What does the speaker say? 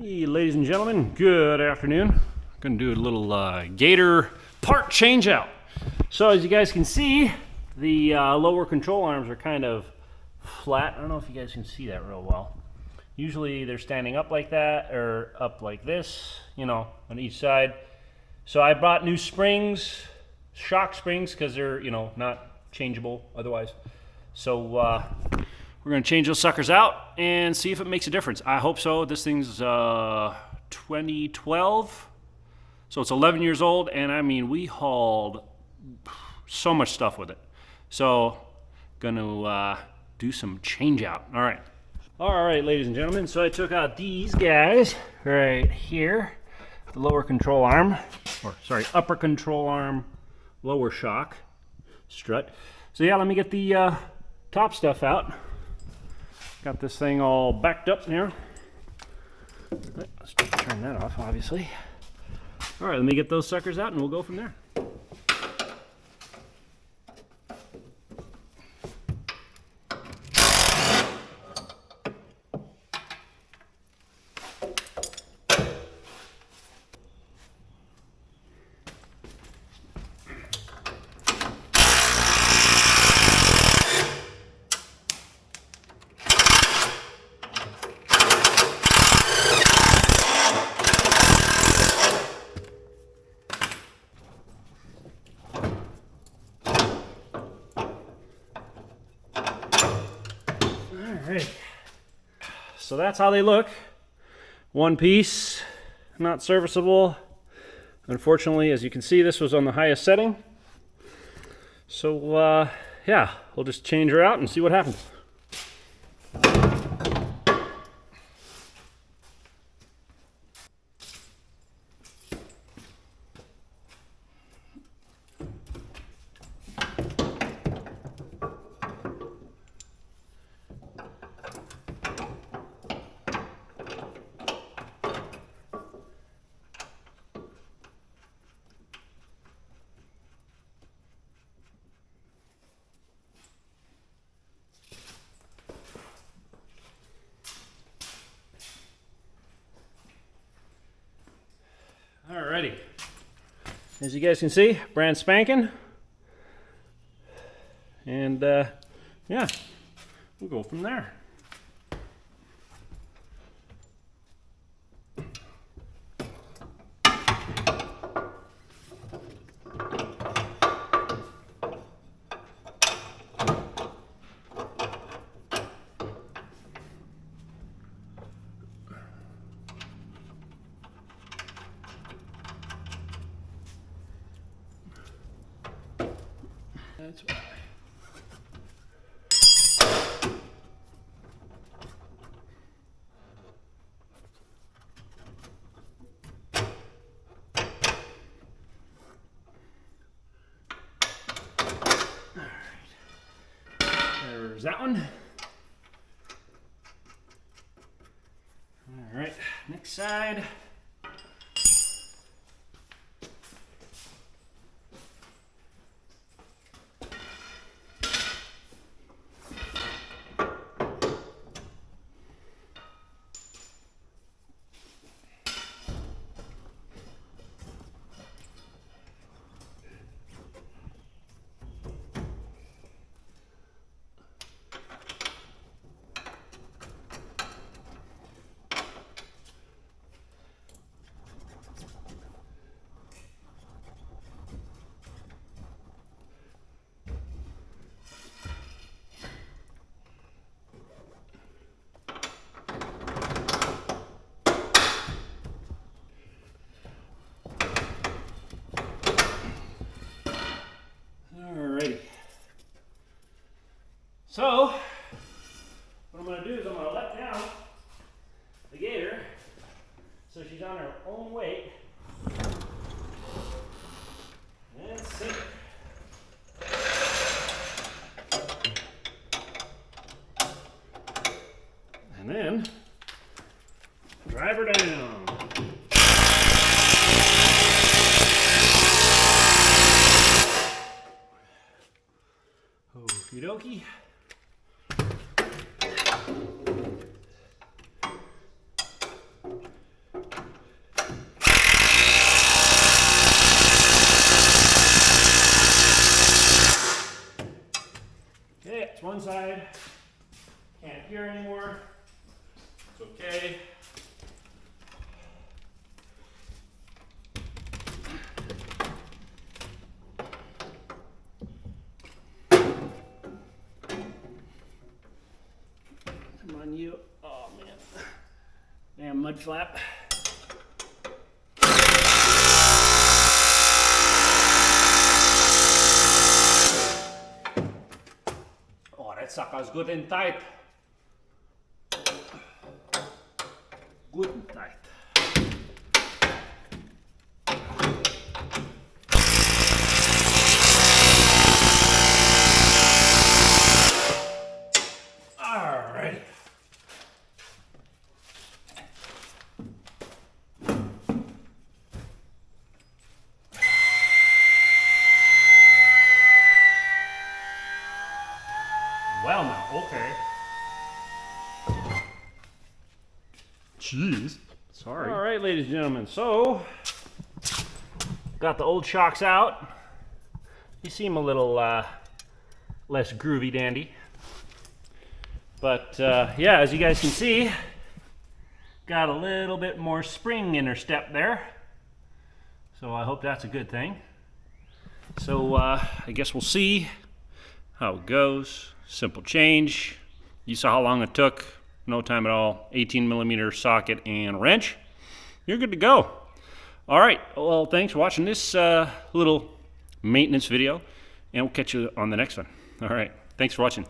Hey, ladies and gentlemen, good afternoon. I'm going to do a little Gator part change out. So as you guys can see, the lower control arms are kind of flat. I don't know if you guys can see that real well. Usually they're standing up like that or up like this, you know, on each side. So I bought new springs, shock springs, because they're, you know, not changeable otherwise. So we're going to change those suckers out and see if it makes a difference. I hope so. This thing's 2012, so it's 11 years old, and I mean, we hauled so much stuff with it. So gonna do some change out. All right, ladies and gentlemen, so I took out these guys right here, the lower control arm, or sorry, upper control arm, lower shock strut. So yeah, let me get the top stuff out. Got this thing all backed up here. Let's turn that off, obviously. All right, let me get those suckers out and we'll go from there. Alright, so that's how they look. One piece, not serviceable. Unfortunately, as you can see, this was on the highest setting. So yeah, we'll just change her out and see what happens. Alrighty, as you guys can see, brand spanking, and yeah, we'll go from there. That's why. There's that one. All right, next side. Alrighty. So, what I'm going to do is I'm going to let down the Gator so she's on her own weight. And sink her. And then drive her down. Okie dokie. damn mud flap. Oh, that sucker's good and tight. Good and tight. Alrighty. Well now, okay. Jeez. Sorry. All right, ladies and gentlemen, so got the old shocks out. You seem a little less groovy dandy. But yeah, as you guys can see, got a little bit more spring in her step there. So I hope that's a good thing. So I guess we'll see how it goes. Simple change. You saw how long it took. No time at all. 18mm socket and wrench. You're good to go. All right. Well, thanks for watching this little maintenance video, and we'll catch you on the next one. All right. Thanks for watching.